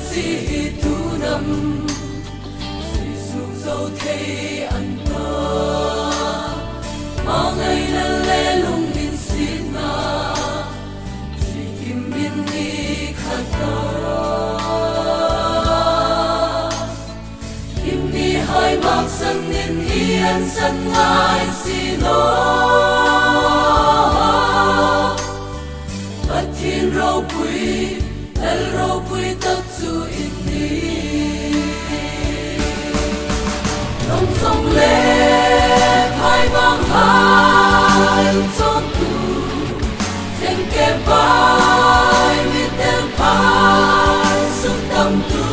si tu nam si su dâu thế anh ta mà ngày lần lê lung in xin na si kim min ni khata kim ni hai mak sang nin hian san ngai si lo bắt thiên râu quỳ el râu quỳ tất chu in ni nông sông lệ hai vang hai trong tu danh kê bài mit el pai sung tâm tu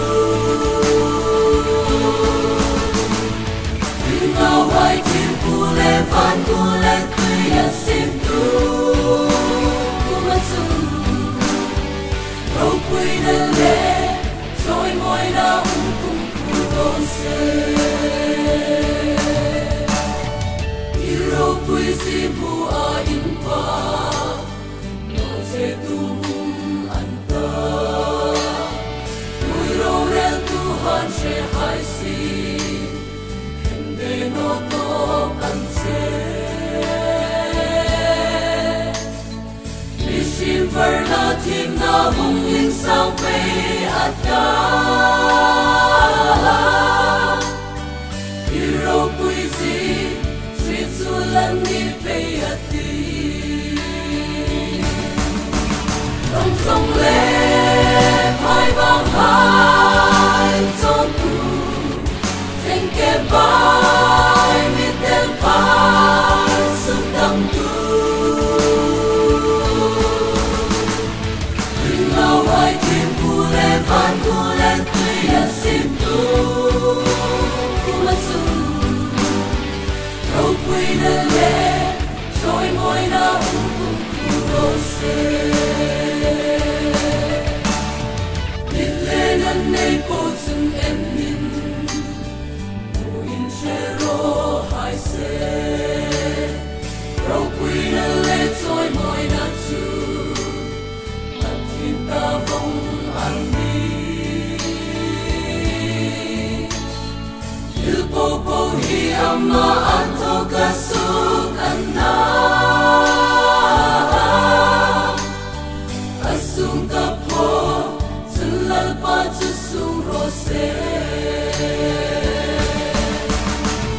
ngao hai thiên cu lệ van cu lệ tươi ya sim tu quy đơn lệ rồi môi đã cùng khu đồn xe hero quy si bu a in pa no se tu hum an ta quy ro rel tu han she hai si hem de no to an se Verna tim na hung in sang vei ata hero puisi sweet sulan ni vei ati dòng sông lệ hai vang hai trong tu danh kê bài mit el pai sung tâm tu hai thiên cu lệ van cu lệ tươi ya sim tu cu mất sung râu quy đơn lệ rồi môi na cùng khu đô xe nít lệ năn nê po sung em min mu in che ro hai se râu quy đơn lệ rồi môi na chu ta vong an đi như po hi amma an tho ka suk an na asung ka po sun lal pa chu sung ro se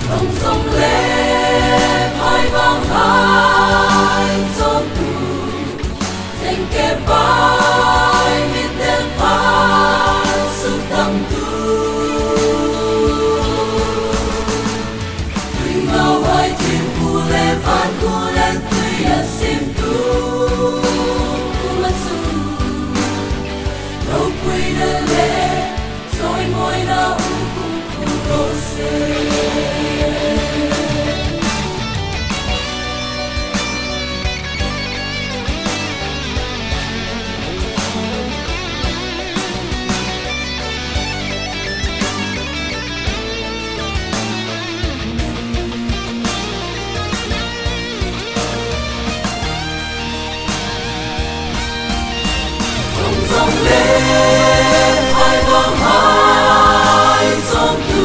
dòng sông lệ hai vang hai trong tu danh kê bài mit el pai sung tâm tu ngao hai thiên cu lệ van cu lệ tươi ya sim tu cu mất sung râu quy đơn lệ rồi môi na cùng khu đô xe dòng lệ hai vang hai trong tu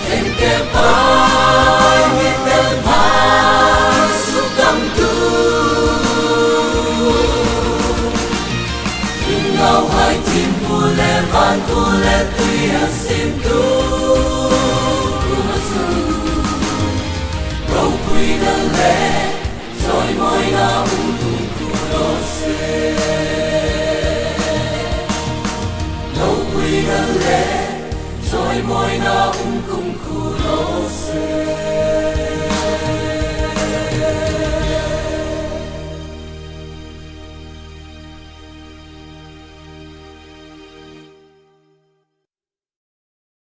danh kê bài mit el pai sung tâm tu ngao hai thiên cu lệ van cu lệ tươi ya sim tu